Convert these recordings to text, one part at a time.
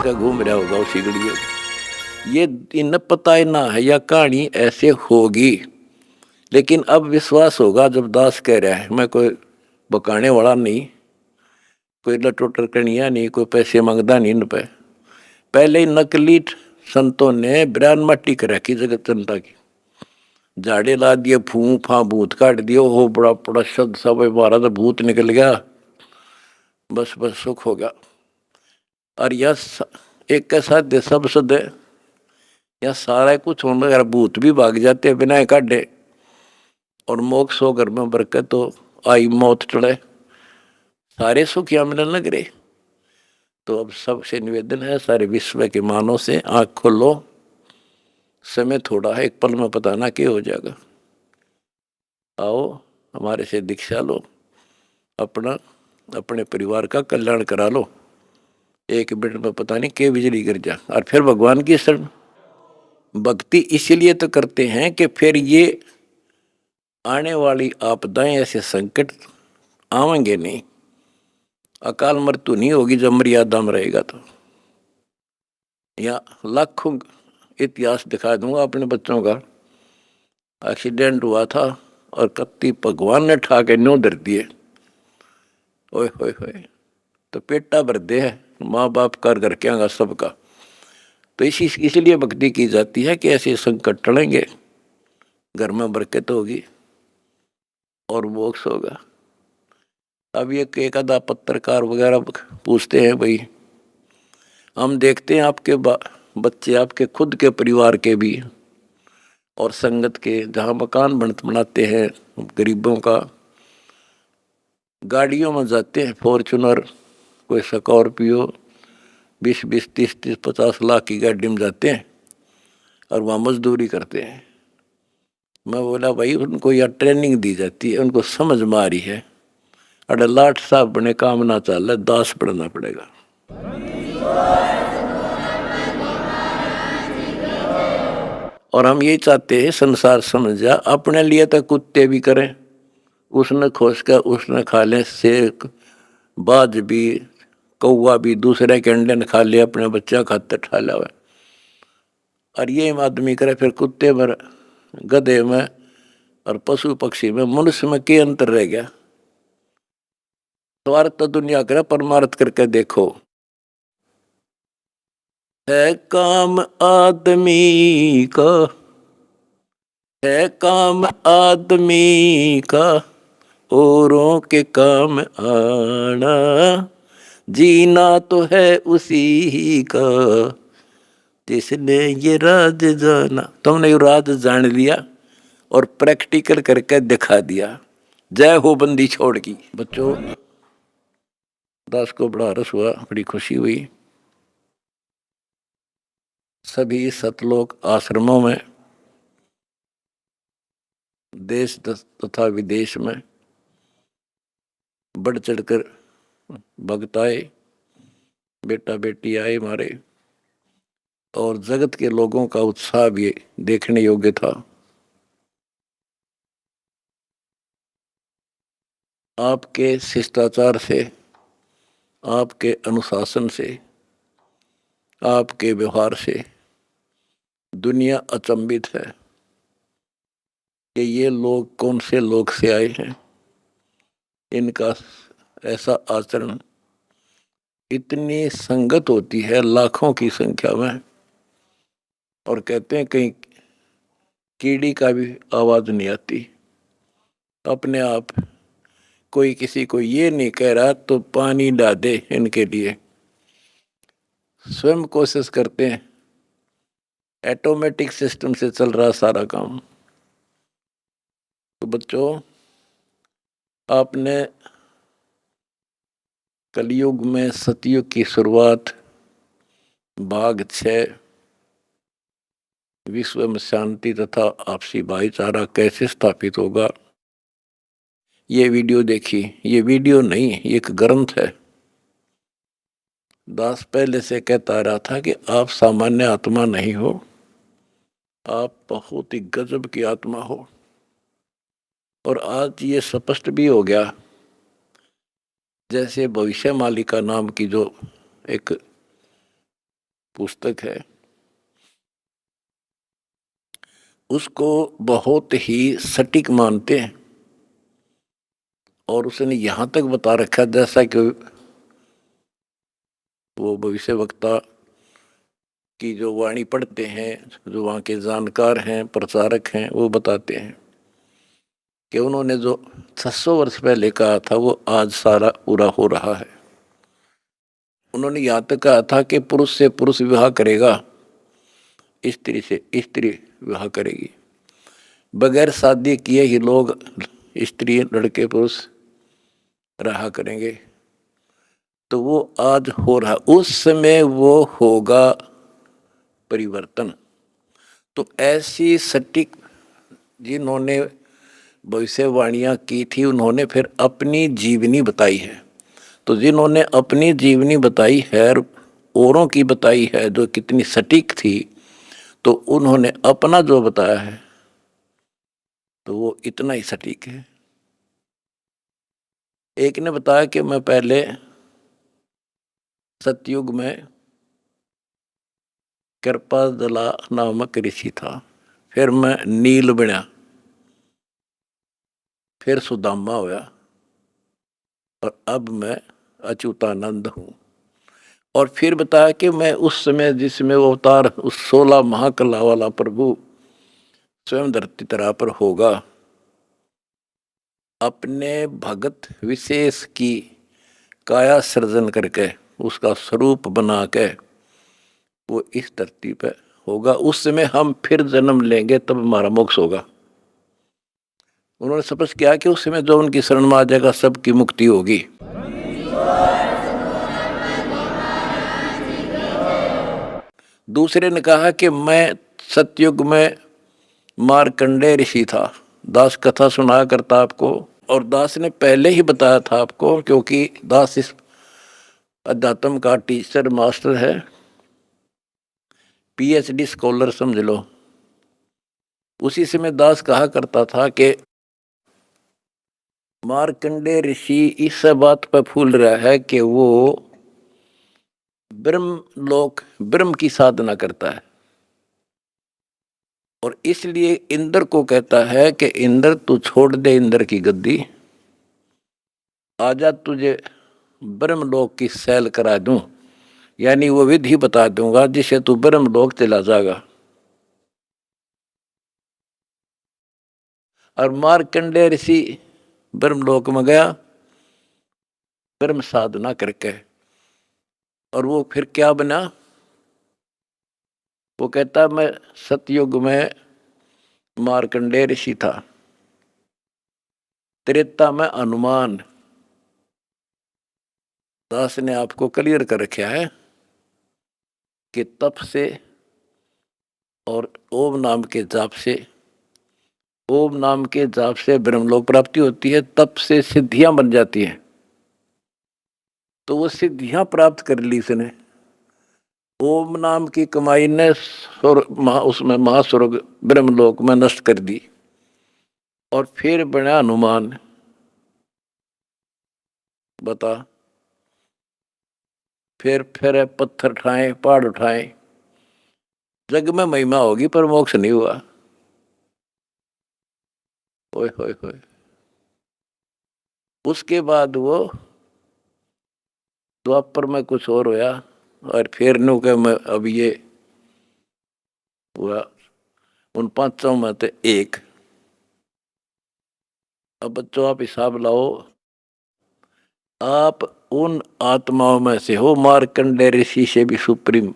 का घूम रहा होगा उसी घड़ियों। ये इन पता ही ना है या कहानी ऐसे होगी, लेकिन अब विश्वास होगा जब दास कह रहा है। मैं कोई बकाने वाला नहीं, कोई लटोटर कनिया नहीं, कोई पैसे मांगता नहीं इन पे। पहले ही नकली संतों ने बयान मट्टी कर रखी जगत जनता की, झाड़े ला दिए, फू फा भूत काट दिए, हो बड़ा बड़ा शब्द सब बारह तो भूत निकल गया, बस बस सुख होगा। और यह एक के साथ सब सद या सारा कुछ होने अगर भूत भी भाग जाते बिना काटे, और मोक्ष हो घर में बरकत तो आई मौत टले, सारे सुख या मिलने लग रहे। तो अब सबसे निवेदन है, सारे विश्व के मानव से आंख खोलो, समय थोड़ा है, एक पल में पता ना क्या हो जाएगा। आओ हमारे से दीक्षा लो, अपना अपने परिवार का कल्याण करा लो, एक मिनट में पता नहीं क्या बिजली गिर जा। और फिर भगवान की शरण भक्ति इसलिए तो करते हैं कि फिर ये आने वाली आपदाएं, ऐसे संकट आवेंगे नहीं, अकाल मृत्यु नहीं होगी जब मर्यादा में रहेगा। तो या लाखों इतिहास दिखा दूंगा अपने बच्चों का, एक्सीडेंट हुआ था और कत्ती भगवान ने ठा के न्यों धर दिए, ओए होए होए, तो पेटा भर दे है माँ बाप कर घर के आगा सबका। तो इसलिए भक्ति की जाती है कि ऐसे संकट टलेंगे, घर में बरकत होगी और मोक्ष होगा। अब ये एक आधा पत्रकार वगैरह पूछते हैं, भाई हम देखते हैं आपके बच्चे आपके खुद के परिवार के भी और संगत के, जहाँ मकान बनाते हैं गरीबों का, गाड़ियों में जाते हैं, फॉर्चूनर, कोई स्कॉर्पियो, 20-20, 30-30, 50 लाख की गाड़ी में जाते हैं और वहाँ मजदूरी करते हैं। मैं बोला भाई उनको यह ट्रेनिंग दी जाती है, उनको समझ में आ रही है, अरे लाट साहब बने काम ना चल रहा, दास पढ़ना पड़ेगा। और हम ये चाहते हैं संसार समझ जा, अपने लिए तो कुत्ते भी करें, उसने खोज कर उसने खा लें, शेर बाज भी कौवा भी दूसरे के अंडे ने खा लिया, अपने बच्चा खाते ठा लिया। और ये आदमी करे फिर कुत्ते में, गधे में और पशु पक्षी में, मनुष्य में क्या अंतर रह गया। स्वार्थ तो दुनिया करे, परमार्थ करके देखो। है काम आदमी का, है काम आदमी का, औरों के काम आना, जीना तो है उसी का जिसने ये राज जाना। तुमने ये राज जान लिया और प्रैक्टिकल करके दिखा दिया। जय हो बंदी छोड़ की। बच्चों, दास को बड़ा रस हुआ, बड़ी खुशी हुई। सभी सतलोक आश्रमों में, देश तथा विदेश में बढ़ चढ़कर भक्त आए, बेटा बेटी आए हमारे, और जगत के लोगों का उत्साह भी देखने योग्य था। आपके शिष्टाचार से, आपके अनुशासन से, आपके व्यवहार से दुनिया अचंभित है कि ये लोग कौन से लोग से आए हैं, इनका ऐसा आचरण। इतनी संगत होती है लाखों की संख्या में, और कहते हैं कहीं कीड़ी का भी आवाज नहीं आती। अपने आप कोई किसी को ये नहीं कह रहा तो पानी डाल दे, इनके लिए स्वयं कोशिश करते हैं। ऑटोमेटिक सिस्टम से चल रहा सारा काम। तो बच्चों, आपने कलयुग में सतयुग की शुरुआत, भाग 6, विश्व में शांति तथा आपसी भाईचारा कैसे स्थापित होगा, ये वीडियो देखी। ये वीडियो नहीं, ये एक ग्रंथ है। दास पहले से कहता रहा था कि आप सामान्य आत्मा नहीं हो, आप बहुत ही गजब की आत्मा हो। और आज ये स्पष्ट भी हो गया। जैसे भविष्य मालिका नाम की जो एक पुस्तक है, उसको बहुत ही सटीक मानते हैं। और उसने यहां तक बता रखा जैसा कि वो भविष्य वक्ता की जो वाणी पढ़ते हैं, जो वहाँ के जानकार हैं, प्रचारक हैं, वो बताते हैं कि उन्होंने जो 600 वर्ष पहले कहा था वो आज सारा पूरा हो रहा है। उन्होंने यहाँ तक कहा था कि पुरुष से पुरुष विवाह करेगा, स्त्री से स्त्री विवाह करेगी, बगैर शादी किए ही लोग स्त्री लड़के पुरुष रहा करेंगे। तो वो आज हो रहा, उस समय वो होगा परिवर्तन। तो ऐसी सटीक जिन्होंने भविष्यवाणियां की थी उन्होंने फिर अपनी जीवनी बताई है। तो जिन्होंने अपनी जीवनी बताई है, औरों की बताई है जो कितनी सटीक थी, तो उन्होंने अपना जो बताया है तो वो इतना ही सटीक है। एक ने बताया कि मैं पहले सतयुग में कृपाजला नामक ऋषि था, फिर मैं नील बना, फिर सुदामा होया, और अब मैं अच्युतानंद हूँ। और फिर बताया कि मैं उस समय जिसमें वो अवतार उस 16 महाकला वाला प्रभु स्वयं धरती तरह पर होगा, अपने भगत विशेष की काया सृजन करके उसका स्वरूप बना के वो इस धरती पे होगा। उस समय हम फिर जन्म लेंगे, तब हमारा मोक्ष होगा। उन्होंने स्पष्ट किया कि उस समय जो उनकी शरण में आ जाएगा सबकी मुक्ति होगी। दूसरे ने कहा कि मैं सतयुग में मार्कंडेय ऋषि था, दास कथा सुनाया करता आपको, और दास ने पहले ही बताया था आपको, क्योंकि दास इस अध्यात्म का टीचर मास्टर है, पीएचडी स्कॉलर समझ लो। उसी समय दास कहा करता था कि मार्कंडेय ऋषि इस बात पर फूल रहा है कि वो ब्रह्म लोक ब्रह्म की साधना करता है, और इसलिए इंद्र को कहता है कि इंद्र तू छोड़ दे इंद्र की गद्दी, आजा तुझे ब्रह्मलोक की सैल करा दूं, यानी वो विधि बता दूंगा जिसे तू ब्रह्मलोक चला जाएगा। और मार्कंडेय ऋषि ब्रह्मलोक में गया ब्रह्म साधना करके, और वो फिर क्या बना, वो कहता मैं सतयुग में मार्कंडेय ऋषि था, त्रेता में हनुमान। दास ने आपको क्लियर कर रखा है कि तप से और ओम नाम के जाप से, ओम नाम के जाप से ब्रह्मलोक प्राप्ति होती है, तप से सिद्धियां बन जाती हैं। तो वो सिद्धियां प्राप्त कर ली इसने, ओम नाम की कमाई ने उसमें महास्वर्ग ब्रह्मलोक में नष्ट कर दी, और फिर बना हनुमान। बता, फिर पत्थर उठाए पहाड़ उठाए, जग में महिमा होगी पर मोक्ष नहीं हुआ। ओए होए होए। उसके बाद वो द्वापर में कुछ और होया, और फिर नु के मैं अब ये हुआ उन पांचों में से एक। अब बच्चों आप हिसाब लाओ, आप उन आत्माओं में से हो मार्कंडेय ऋषि से भी सुप्रीम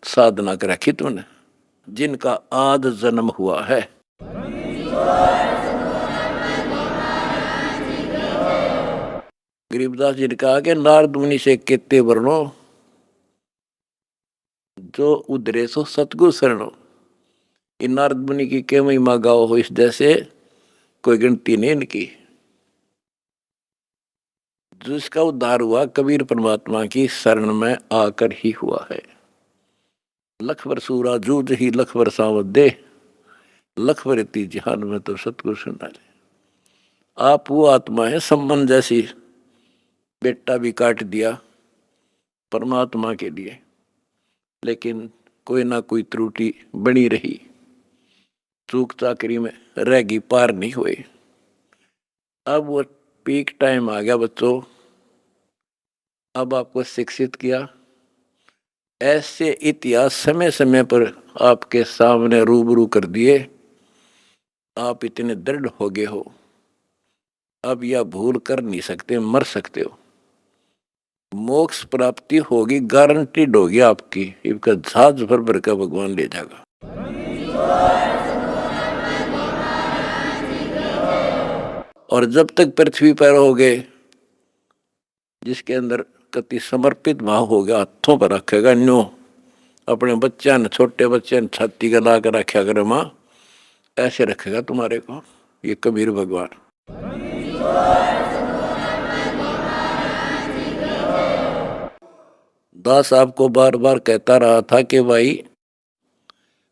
साधना कर रखी तुमने, जिनका आज जन्म हुआ है। गरीबदास जी ने कहा कि नारद मुनि से केते वर्णो जो उधरे सो सतगुरु शरणो। इन नारद मुनि की के महिमा गाओ हो इस जैसे कोई गिनती नहीं इनकी। जिसका उद्धार हुआ कबीर परमात्मा की शरण में आकर ही हुआ है। लख वर सूरा जूझ ही लख वर सावत दे, लख वर इति जहान में तो सतगुरु सुना ले। आप वो आत्मा है सम्मन जैसी, बेटा भी काट दिया परमात्मा के लिए, लेकिन कोई ना कोई त्रुटि बनी रही, चूक चाकरी में रहेगी, पार नहीं हुए। अब वो पीक टाइम आ गया बच्चों, अब आपको शिक्षित किया। ऐसे इतिहास समय समय पर आपके सामने रूबरू कर दिए, आप इतने दृढ़ हो गए हो, अब यह भूल कर नहीं सकते, मर सकते हो। मोक्ष प्राप्ति होगी, गारंटीड होगी आपकी, इसका जहाज भर भर का भगवान ले जाएगा। और जब तक पृथ्वी पर रहोगे, जिसके अंदर कति समर्पित भाव हो गया, हाथों पर रखेगा न्यो, अपने बच्चा ने, छोटे बच्चे ने छाती का ला कर रखा करे माँ, ऐसे रखेगा तुम्हारे को ये कबीर भगवान। दास आपको बार बार कहता रहा था कि भाई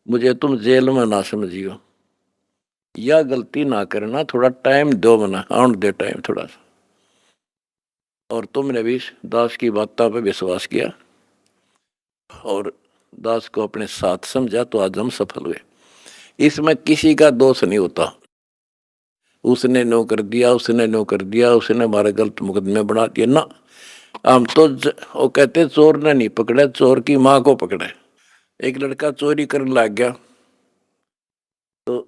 मुझे तुम जेल में ना समझियो, या गलती ना करना, थोड़ा टाइम दो, मना आउट दे टाइम थोड़ा सा। और तुमने भी दास की बातों पर विश्वास किया और दास को अपने साथ समझा, तो आज हम सफल हुए। इसमें किसी का दोष नहीं होता, उसने नो कर दिया, उसने नो कर दिया, उसने हमारे गलत मुकदमे बना दिए ना। हम तो वो कहते चोर ने नहीं पकड़े, चोर की माँ को पकड़े। एक लड़का चोरी करने लग गया तो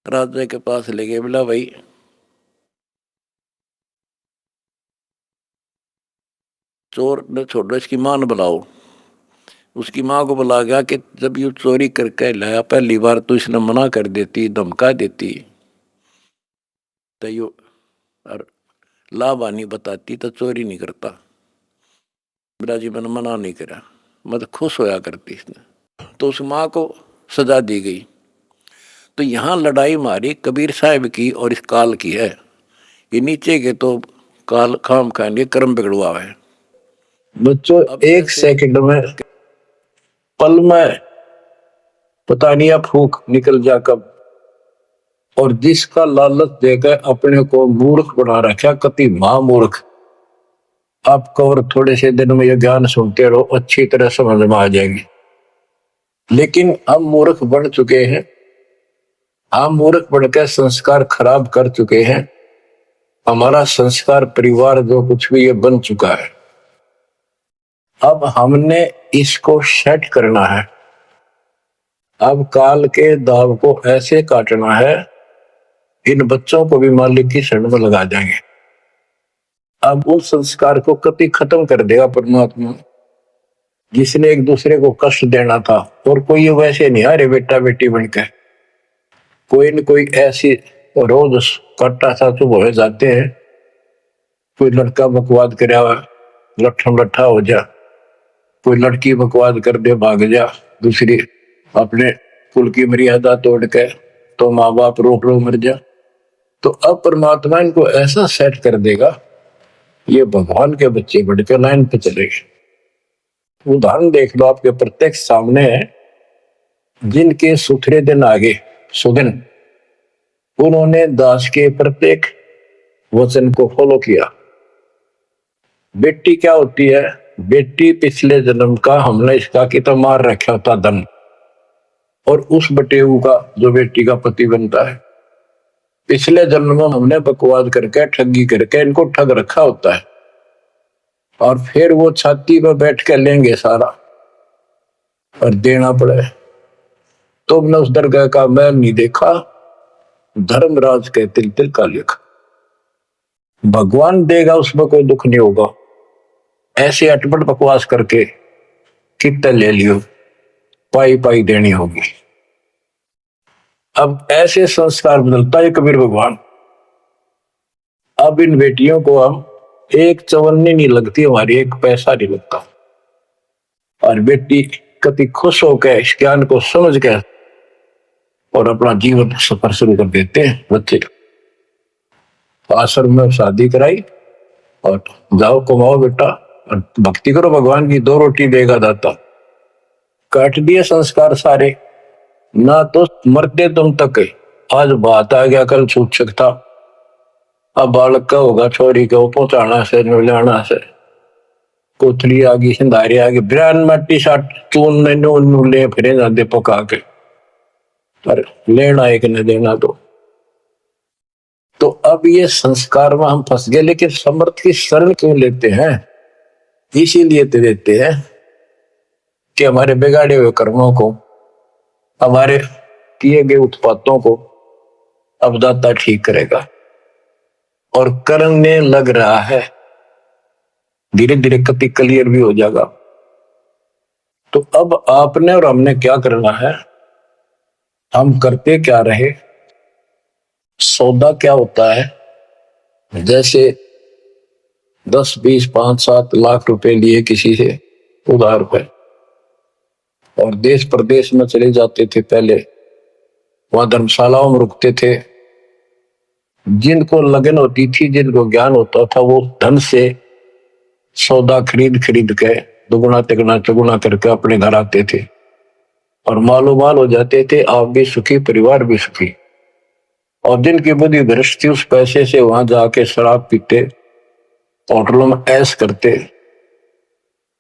राजा के पास ले गए, बोला भाई चोर ने छोड़ो, इसकी मां ने बुलाओ। उसकी माँ को बुला गया कि जब ये चोरी करके लाया, पहली बार तो इसने मना कर देती, धमका देती, तो यो और लाभानी बताती तो चोरी नहीं करता। बिराजी मैंने मना नहीं करा, मतलब खुश होया करती इसने। तो उस माँ को सजा दी गई। तो यहाँ लड़ाई मारी कबीर साहब की और इस काल की है। ये नीचे के तो काल खाम खाएंगे, कर्म बिगड़वा है बच्चों। एक सेकंड में, पल में पता नहीं आप फूक निकल जा कब। और जिसका लालच देकर अपने को मूर्ख बना रखा, कति महामूर्ख। आपको और थोड़े से दिन में ये ज्ञान सुनते रहो, अच्छी तरह समझ में आ जाएगी। लेकिन हम मूर्ख बन चुके हैं, हम मूर्ख बनकर संस्कार खराब कर चुके हैं। हमारा संस्कार परिवार जो कुछ भी ये बन चुका है, अब हमने इसको सेट करना है। अब काल के दाव को ऐसे काटना है, इन बच्चों को भी मालिक की शरण में लगा देंगे। अब उस संस्कार को कभी खत्म कर देगा परमात्मा, जिसने एक दूसरे को कष्ट देना था। और कोई वैसे नहीं आ रहे बेटा बेटी बनकर, कोई न कोई ऐसी रोज कट्टा सा चुप हो जाते हैं। कोई लड़का बकवाद करे लट्ठम लट्ठा हो जा, कोई लड़की बकवाद कर दे भाग जा दूसरी, अपने कुल की मर्यादा तोड़ के, तो माँ बाप रोक रो मर जा। तो अब परमात्मा इनको ऐसा सेट कर देगा, ये भगवान के बच्चे बढ़कर लाइन पे चलेंगे। उदाहरण देख लो, आपके प्रत्यक्ष सामने है। जिनके सुथरे दिन आगे सुदिन, उन्होंने दास के प्रत्येक वचन को फॉलो किया। बेटी क्या होती है? बेटी पिछले जन्म का हमने इसका की तो मार रखा था धन, और उस बटेऊ का जो बेटी का पति बनता है, पिछले जन्म में हमने बकवाद करके ठगी करके इनको ठग रखा होता है। और फिर वो छाती पर बैठ कर लेंगे सारा और देना पड़े। तुमने उस दरगाह का मैल नहीं देखा, धर्मराज के तिल तिल का लेखा। भगवान देगा, उसमें कोई दुख नहीं होगा। ऐसे अटपट बकवास करके कितने ले लियो, पाई पाई देनी होगी। अब ऐसे संस्कार बदलता है कबीर भगवान। अब इन बेटियों को हम एक चवन्नी नहीं लगती हमारी, एक पैसा नहीं लगता। और बेटी कति खुश होकर इस ज्ञान को समझ के और अपना जीवन सफर शुरू कर देते हैं। बच्चे आश्रम में शादी कराई और जाओ कमाओ बेटा और भक्ति करो भगवान की, 2 रोटी देगा दाता। काट दिए संस्कार सारे, ना तो मरते तुम तक। आज बात आ गया, कल छूट सकता। अब बालक का होगा, छोरी को पहुंचाना से, मिलाना से, कोथली आ गई, सिंधारी आ गई, बिरान माटी साट चून ने नून ले फिरे जाते पका के, पर लेना एक न देना दो। तो अब ये संस्कार में हम फंस गए, लेकिन समर्थ की शरण क्यों लेते हैं? इसीलिए तो देते हैं कि हमारे बिगाड़े हुए कर्मों को, हमारे किए गए उत्पातों को अब दाता ठीक करेगा, और करने लग रहा है, धीरे धीरे कति क्लियर भी हो जाएगा। तो अब आपने और हमने क्या करना है, हम करते क्या रहे, सौदा क्या होता है। जैसे 10, 20, 5, 7 लाख रुपए लिए किसी से उधार पर, और देश प्रदेश में चले जाते थे, पहले वहां धर्मशालाओं में रुकते थे। जिनको लगन होती थी, जिनको ज्ञान होता था, वो धन से सौदा खरीद खरीद के दुगुना तिगुना चौगुना करके अपने घर आते थे, और मालो माल हो जाते थे, आप भी सुखी, परिवार भी सुखी। और जिनकी बुद्धि भ्रष्ट थी, उस पैसे से वहां जाके शराब पीते, होटलों में ऐश करते,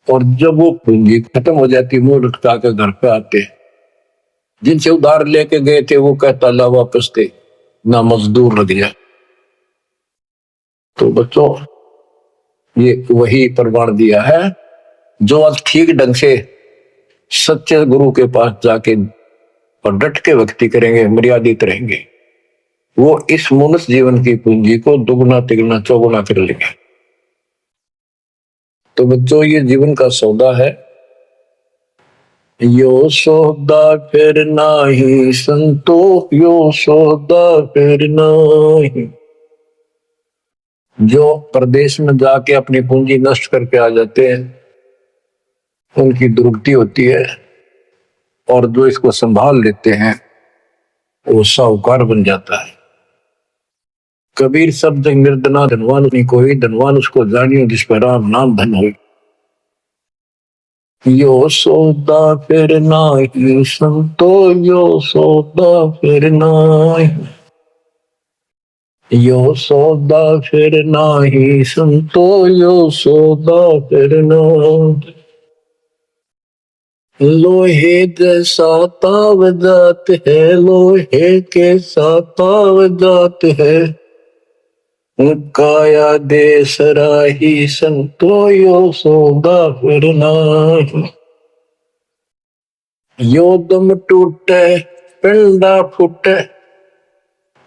और जब वो पूंजी खत्म हो जाती, मुंह लटका के घर पे आते, जिनसे उधार लेके गए थे वो कहता ला वापस थे, ना मजदूर लग गया। तो बच्चों, ये वही प्रमाण दिया है, जो आज ठीक ढंग से सच्चे गुरु के पास जाके और डट के भक्ति करेंगे, मर्यादित रहेंगे, वो इस मनुष्य जीवन की पूंजी को दुगुना तिगुना चौगुना कर लेंगे। तो बच्चों, ये जीवन का सौदा है। यो सौदा फिर नाही संतो, यो सौदा फिर नाही। जो प्रदेश में जाके अपनी पूंजी नष्ट करके आ जाते हैं, उनकी दुर्गति होती है, और जो इसको संभाल लेते हैं वो साहूकार बन जाता है। कबीर शब्द निर्धना धनवान नहीं कोई, धनवान उसको जानियो जिस पर राम नाम धन हो। यो सौदा फिर नाही संतो, यो सौदा फिर नाही, यो सौदा फिर नाही संतो, यो सौदा फिर नाही। लोहे जैसा ताव जात है, लोहे के साथ ताव जात है, काया दे सराही संतो, यो सौदा फिर नाही। यो दम टूटे पिंडा फूटे,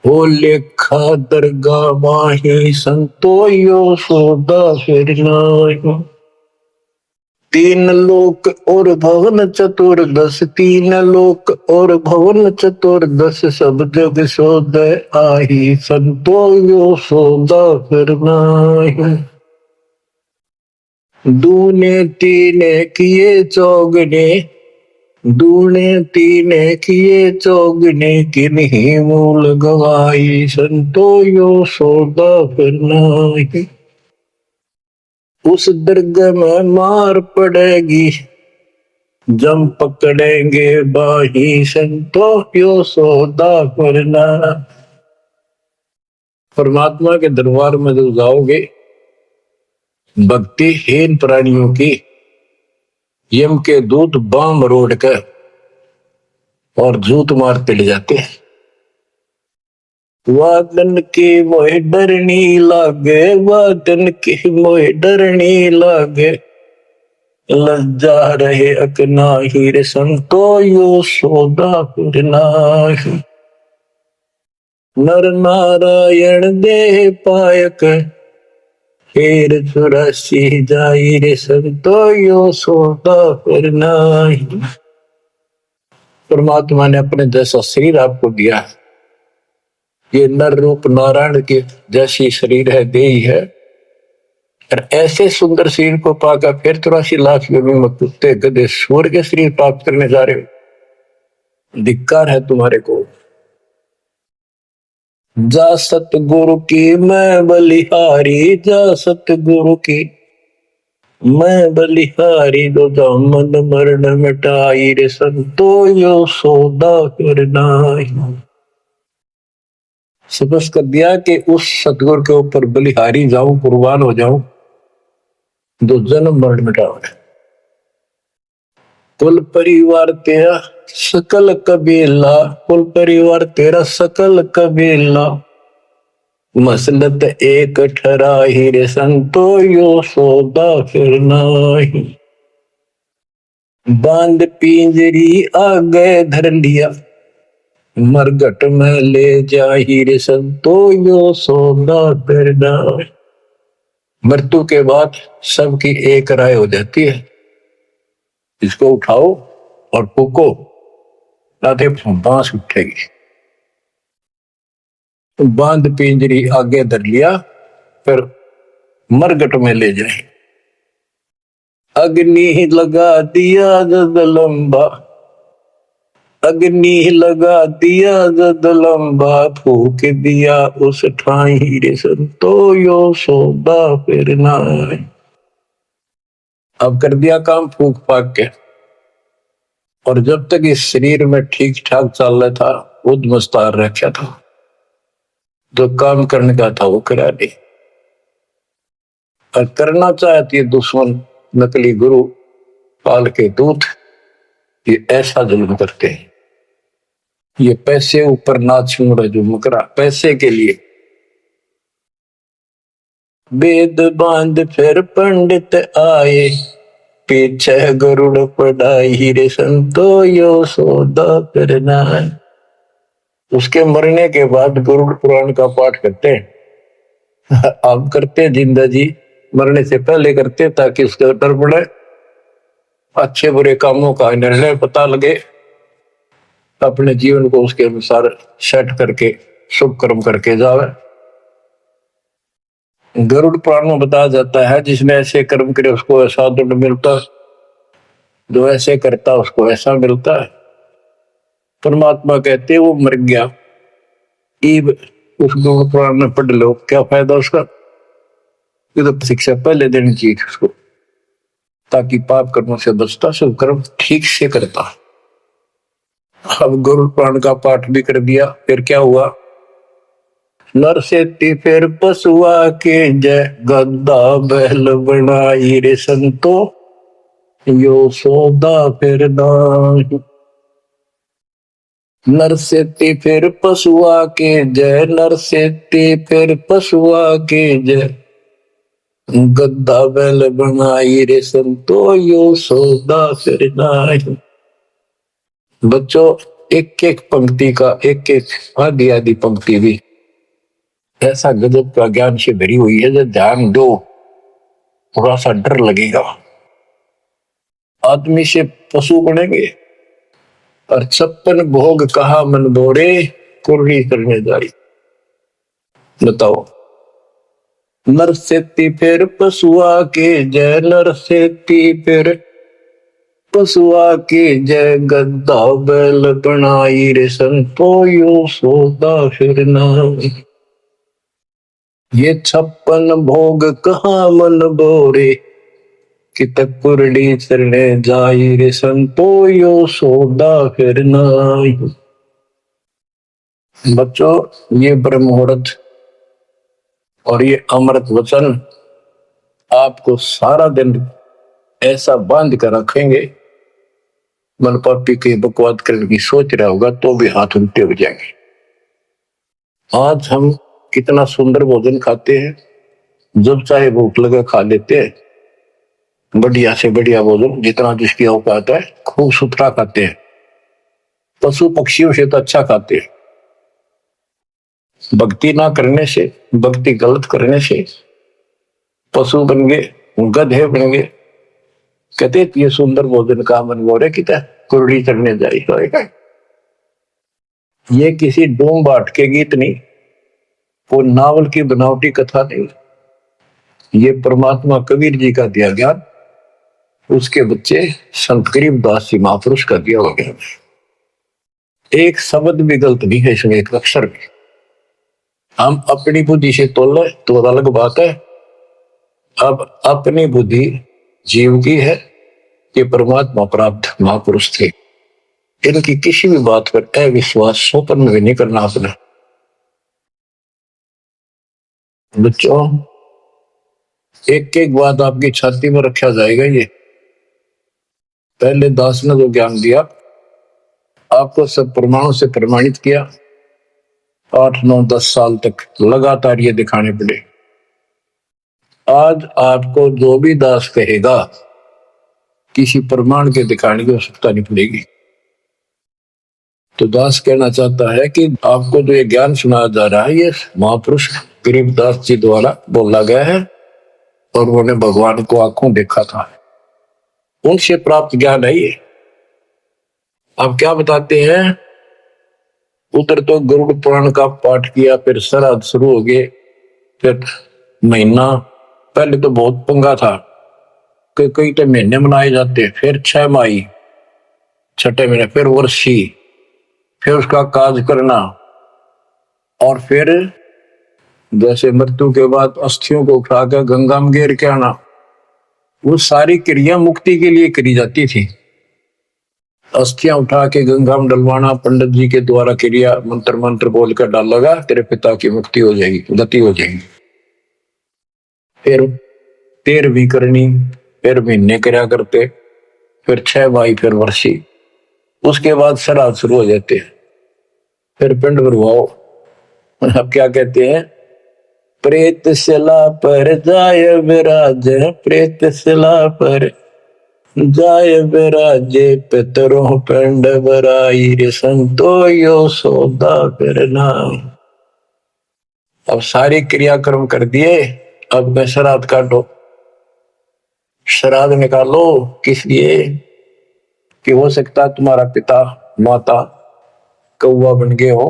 हो लेखा दरगा माही संतो, यो सौदा फिर नाही। तीन लोक और भवन चतुर्दश, तीन लोक और भवन चतुर्दश, सब जग सौदे आही संतो, यो सौदा फिर नाही। दूने तीने किए चौगने, दूने तीने किए चौगने, किन्हीं मूल गवाई संतो, यो सौदा फिर नाही। उस दरगाह में मार पड़ेगी, जम पकड़ेंगे बाही संतो, यो सौदा फिर नाही। परमात्मा के दरबार में जब जाओगे, भक्तिहीन प्राणियों की यम के दूत बाम रोड कर और जूत मारते ले जाते हैं। वादन की मोहे डरनी लागे, वादन की मोहे डरनी लागे, लज्जा रहे अकनाही रे संतो, यो सौदा फिर नाही। नर नारायण देह पायक, फिर 84 जाई रे संतो, यो सौदा फिर नाही। परमात्मा ने अपने जैसा शरीर आपको दिया है, ये नर रूप नारायण के जैसी शरीर है, देही है, और ऐसे सुंदर शरीर को पाकर फिर 84 लाख योनि में कुत्ते गधे सूर के शरीर प्राप्त करने जा रहे हो, धिक्कार है तुम्हारे को। जा सतगुरु की मैं बलिहारी, जा सतगुरु की मैं बलिहारी, दो दामन मरण मिटाई रे संतो, यो सौदा फिर नाही। सपस कर दिया कि उस सतगुरु के ऊपर बलिहारी जाऊं, कुर्बान हो जाऊं, जो जन्म मरण मिटावे। कुल परिवार तेरा सकल कबीला, कुल परिवार तेरा सकल कबीला, मसलत एक ठराही रे संतो यो सौदा फिर नाही। बांध पिंजरी आगे धर लिया, मरघट में ले जा हीरे संतो यो सौदा फिर नाही। मृत्यु के बाद सबकी एक राय हो जाती है, इसको उठाओ और फूको, ताकि बांस उठेगी। तो बांध पिंजरी आगे धर लिया, फिर मरघट में ले जाए। अग्नि लगा दिया जद लंबा, अग्नि लगा दिया जद लंबा, फूक दिया उस ठाई रे संतो यो सौदा फिर नाई। अब कर दिया काम फूक फाक के, और जब तक इस शरीर में ठीक ठाक चल रहा था, उद मुस्तार रखा था, जो काम करने का था वो करा दे। और करना चाहती है दुश्मन, नकली गुरु, काल के दूत, ये ऐसा जुल्म करते हैं। ये पैसे ऊपर नाच मुड़ा जो मकरा पैसे के लिए। वेद बांध फिर पंडित आए, पीछे गरुड़ पढ़ाई रे संतो यो सौदा करना है। उसके मरने के बाद गरुड़ पुराण का पाठ करते हैं। आप करते जिंदा जी, मरने से पहले करते, ताकि उसका डर पड़े, अच्छे बुरे कामों का निर्णय पता लगे, अपने जीवन को उसके अनुसार सेट करके शुभ कर्म करके जावे। गरुड़ पुराण में बताया जाता है, जिसने ऐसे कर्म करे उसको ऐसा दंड मिलता, जो ऐसे करता उसको ऐसा मिलता है। परमात्मा कहते वो मर गया, ईब उस गरुड़ पुराण में पढ़ लो, क्या फायदा उसका। तो शिक्षा पहले देनी चाहिए उसको, ताकि पाप कर्मों से बचता, शुभ कर्म ठीक से करता। अब गरुड़ पुराण का पाठ भी कर दिया, फिर क्या हुआ। नर से फिर पशुआ के जय, गद्दा बैल बनाई रे संतो यो सौदा फिर नाही। नर से फिर पशुआ के जय, नर से फिर पशुआ के जय, गद्दा बैल बनाई रे संतो यो सौदा फिर नाही। बच्चों, एक एक पंक्ति का एक एक आधी आधी पंक्ति भी ऐसा गजब का ज्ञान से भरी हुई है, जो ध्यान दो थोड़ा सा डर लगेगा। आदमी से पशु बनेंगे, और 56 भोग कहा मन बोरे, कुर्री करने जारी। बताओ, नर से फिर पशुआ के जय, नर से फिर पशुआ के जय, गद्दा बैल बनाई रे संतो यो सौदा फिर नाही। ये 56 भोग कहाँ मन बोरे, कित कुरड़ी चरने जाई रे संतो यो सौदा फिर नाही। बच्चों, ये ब्रह्म मुहूर्त और ये अमृत वचन आपको सारा दिन ऐसा बांध कर रखेंगे, मन पापी के बकवाद करने की सोच रहा होगा तो भी हाथ उल्टे हो जाएंगे। आज हम कितना सुंदर भोजन खाते हैं, जब चाहे भूख लगे खा लेते हैं, बढ़िया से बढ़िया भोजन, जितना जिसकी औकात है, खूब सुथरा खाते हैं। पशु पक्षियों से तो अच्छा खाते हैं। भक्ति ना करने से, भक्ति गलत करने से पशु बन गए, गधे बन गए। कहते ये सुंदर भोजन का मन बोरे किता कुरड़ी चढ़ने जाई होएगा। ये किसी डोम बाट के गीत नहीं, वो नावल की बनावटी कथा नहीं, ये परमात्मा कबीर जी का दिया ज्ञान, उसके बच्चे संत गरीबदास जी महापुरुष का दिया हुआ ज्ञान। एक शब्द भी गलत नहीं है इसमें, एक अक्षर भी। हम अपनी बुद्धि से तोले तो अलग बात है। अब अपनी बुद्धि जीव की है, ये परमात्मा प्राप्त महापुरुष थे, इनकी किसी भी बात पर अविश्वास स्वप्न भी नहीं करना आपने। बच्चों, एक एक बात आपकी छाती में रखा जाएगा। ये पहले दास ने जो ज्ञान दिया आपको सब प्रमाणों से प्रमाणित किया, 8 9 10 साल तक लगातार ये दिखाने पड़े। आज आपको जो भी दास कहेगा किसी प्रमाण के दिखाने की आवश्यकता नहीं पड़ेगी। तो दास कहना चाहता है कि आपको जो ये ज्ञान सुनाया जा रहा है ये महापुरुष गरीबदास जी द्वारा बोला गया है और उन्होंने भगवान को आंखों देखा था, उनसे प्राप्त ज्ञान है ये। अब क्या बताते हैं, उधर तो गरुड़ पुराण का पाठ किया, फिर श्राद्ध शुरू हो गए, फिर महीना, पहले तो बहुत पंगा था, कई तो महीने मनाए जाते, फिर 6 माही, छठे महीने, फिर वर्षी, फिर उसका काज करना, और फिर जैसे मृत्यु के बाद अस्थियों को उठाकर गंगा में गेर के आना। वो सारी क्रिया मुक्ति के लिए करी जाती थी। अस्थियां उठा के गंगा में डलवाना, पंडित जी के द्वारा क्रिया मंत्र मंत्र बोलकर डालेगा, तेरे पिता की मुक्ति हो जाएगी, गति हो जाएगी। फिर 13वीं करनी, फिर महीने कर्या करते, फिर 6 माही, फिर वर्षी, उसके बाद श्राद्ध शुरू हो जाते हैं, फिर पिंड भरवाओ। अब क्या कहते हैं, प्रेत शिला पर जाय विराज, प्रेत शिला पर जाय विराजे, पितरों पिंड भराई रे संतो यो सौदा करना। अब सारी क्रियाक्रम कर दिए, अब मैं श्राद्ध काटो, श्राद्ध निकालो, किस लिए कि हो सकता तुम्हारा पिता माता कौवा बन गए हो,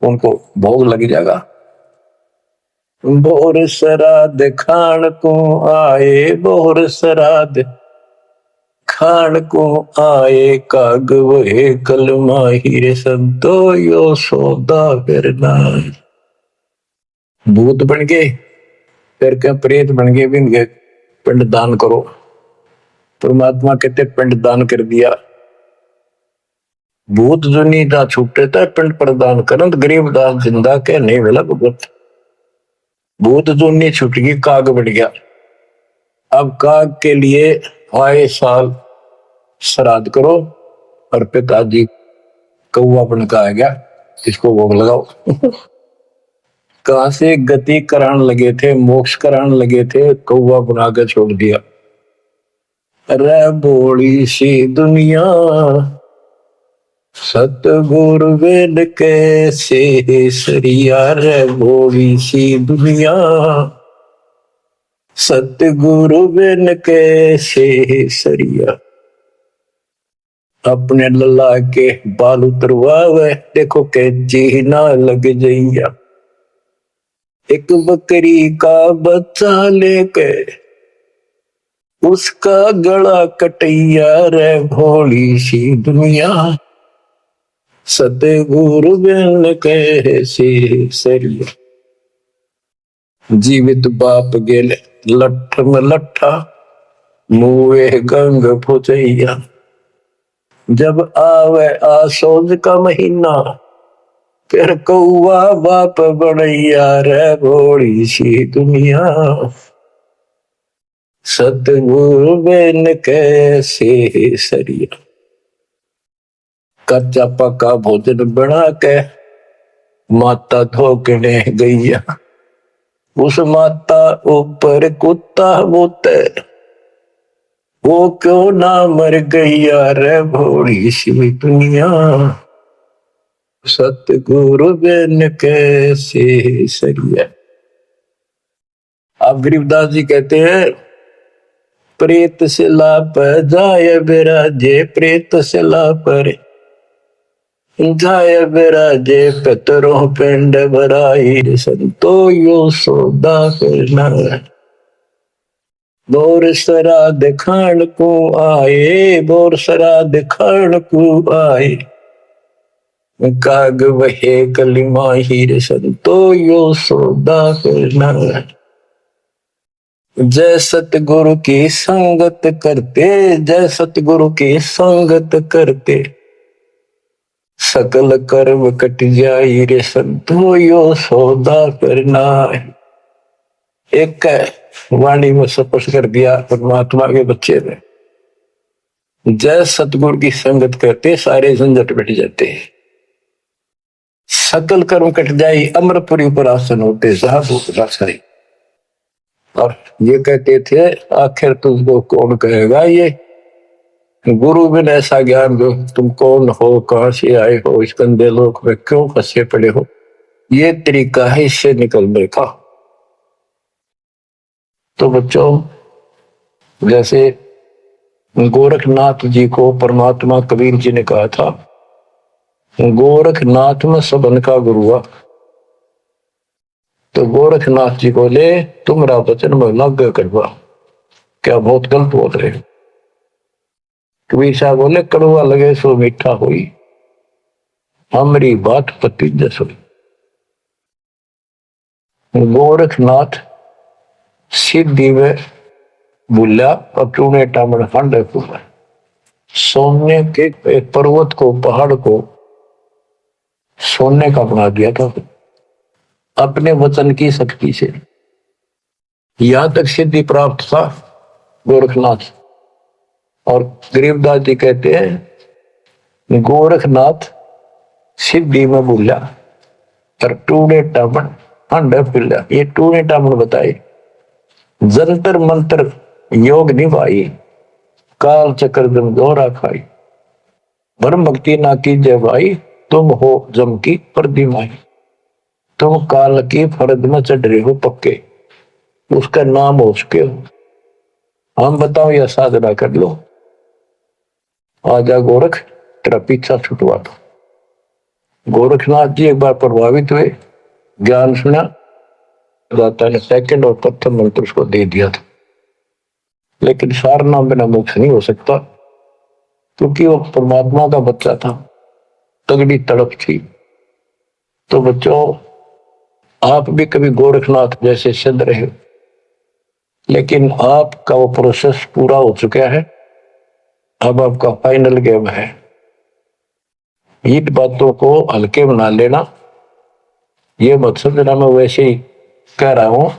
उनको भोग लग जाएगा। बोर श्राद्ध खान को आए, बोर श्राद्ध खान को आए, काग वहे कल माहिर संतो यो सौदा करना। भूत बन गए, फिर क्या प्रेत बन गए, बिन गए, पिंड दान करो। परमात्मा कहते पिंड दान कर दिया, भूत जो नहीं था छूटे था, पिंड प्रदान करंत गरीबदास जिंदा के नहीं मिला भगवत। भूत जो नहीं छूट गई, काग बढ़ गया। अब काग के लिए आए साल श्राद्ध करो, और पिताजी कौवा बन का आ गया, इसको भोग लगाओ। कहां से गति कराने लगे थे, मोक्ष कराने लगे थे, कौवा बना के छोड़ दिया। अरे बोली सी दुनिया सतगुरु वेद कैसे सरिया, रे बोली सी दुनिया सतगुरु वेद कैसे सरिया। अपने लल्ला के बाल उतरवावे, देखो के जी ना लग जइया। एक बकरी का बच्चा लेके उसका गला कटैया, रे भोली सी दुनिया सतगुरु बिन कैसे सरिया। जीवित बाप गेले लठ में लट्ठा, मुए गंग फुचैया। जब आवे आसोज का महीना, फिर कौआ बाप बनैया, रे भोली सी दुनिया सतगुरु बिन कैसे सरिया। कच्चा पका भोजन बना के माता धोकने गैया, उस माता ऊपर कुत्ता बोते, वो क्यों ना मर गैया, रे भोली सी दुनिया सतगुरु बिन कैसे सरिया। आप गरीबदास जी कहते हैं, प्रेत शिला पर जाय विराजे, प्रेत शिला पर जाय विराजे, पितरों पिंड भराई संतो यो सौदा करना। बोर श्राद्ध खान को आए, बोर श्राद्ध खान को आए, काग वहे कल माहिर संतो यो सौदा करना। जय सतगुरु की संगत करते, जय सतगुरु की संगत करते, सकल कर्म कट जाई रे संतो यो सौदा करना। एक है वाणी में स्पर्श कर दिया परमात्मा के बच्चे ने। जय सतगुरु की संगत करते सारे झंझट मिट जाते हैं, सकल कर्म कट जाए, अमरपुरी पर आसन होते जहां भूख रासाई। और ये कहते थे आखिर तुमको कौन कहेगा, ये गुरु बिन ऐसा ज्ञान दो, तुम कौन हो, कहां से आए हो, इस गंदे लोक में क्यों फंसे पड़े हो, ये तरीका है इससे निकलने का। तो बच्चों, जैसे गोरखनाथ जी को परमात्मा कबीर जी ने कहा था, गोरखनाथ में सबन का गुरुआ। तो गोरखनाथ जी को ले तुम्हारा वचन में लग करवा, क्या बहुत गलत बोल रहे हो। कबीर साहब बोले कड़वा लगे सो मीठा हुई, हमारी बात पति जसो। गोरखनाथ सिद्धि में बोला अपने टामण खंड सोने के एक पर्वत को, पहाड़ को सोने का बना दिया था अपने वचन की शक्ति से। यहां तक सिद्धि प्राप्त था गोरखनाथ। और गरीबदास जी कहते हैं गोरखनाथ सिद्धि में बोला और टूणे टामण खंड पिल्ला। ये टूणे टामण बताए, जंतर मंत्र योग निभाई, काल चक्र जम दोहरा खाई, ब्रह्म भक्ति ना कीजिए भाई, तुम हो जम की प्रतिमाई। तुम काल की फर्द में चढ़ रहे हो पक्के, उसका नाम हो चुके हो। हम बताओ या साधना कर लो, आजा गोरख तेरा पीछा छुटवा दो। गोरखनाथ जी एक बार प्रभावित हुए, ज्ञान सुना, दाता ने सेकंड और प्रथम मंत्र उसको दे दिया था। लेकिन सार नाम बिना मोक्ष नहीं हो सकता, क्योंकि वो परमात्मा का बच्चा था, तगड़ी तड़प थी। तो बच्चों, आप भी कभी गोरखनाथ जैसे सिद्ध रहे, लेकिन आपका वो प्रोसेस पूरा हो चुका है, अब आपका फाइनल गेम है। इन बातों को हल्के बना लेना, ये मत समझना मैं वैसे ही कह रहा हूं,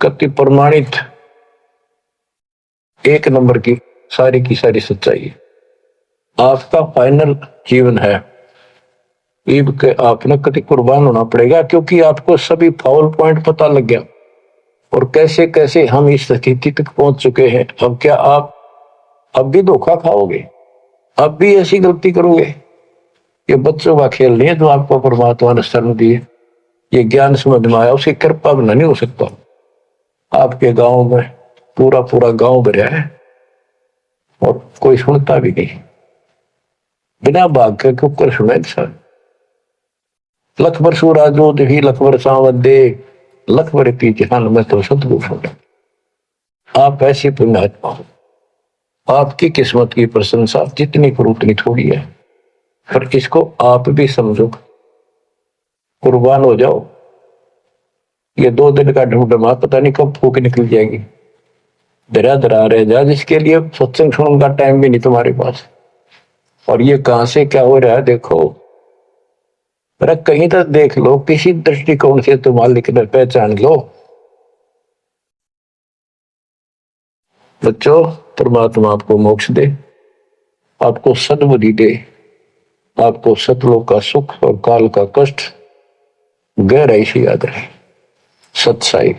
कति प्रमाणित एक नंबर की सारी सच्चाई आपका फाइनल जीवन है। के आपने कति कुर्बान होना पड़ेगा, क्योंकि आपको सभी फाउल पॉइंट पता लग गया और कैसे कैसे हम इस स्थिति तक पहुंच चुके हैं। अब क्या आप अब भी धोखा खाओगे, अब भी ऐसी गलती करोगे? ये बच्चों का खेल नहीं है जो आपको परमात्मा ने शरण दी है। ये ज्ञान समझ में आया, उसकी कृपा बिना नहीं हो सकता। आपके गांव में पूरा पूरा गांव भरा है और कोई सुनता भी नहीं, बिना भाग के कुकर सुने सर। लखबर सूरा जो ही लखबर सावत दे, लखबर की जहान में तो सतगुरु। आप ऐसी पुण्यात्मा हो, आपकी किस्मत की प्रशंसा जितनी करो उतनी थोड़ी है, पर इसको आप भी समझो, कुर्बान हो जाओ। ये 2 दिन का ढूंढमा पता नहीं कब फूक निकल जाएगी, धरा धरा रह जा, जिसके लिए सत्संग सुनने का टाइम भी नहीं तुम्हारे पास। और ये कहां से क्या हो रहा है देखो, पर कहीं तक देख लो, किसी दृष्टिकोण से तुम मालिक ने पहचान लो। बच्चों, परमात्मा आपको मोक्ष दे, आपको सद्बुद्धि दे, आपको सतलोक का सुख और काल का कष्ट गहराई से याद रहे। सत्साई।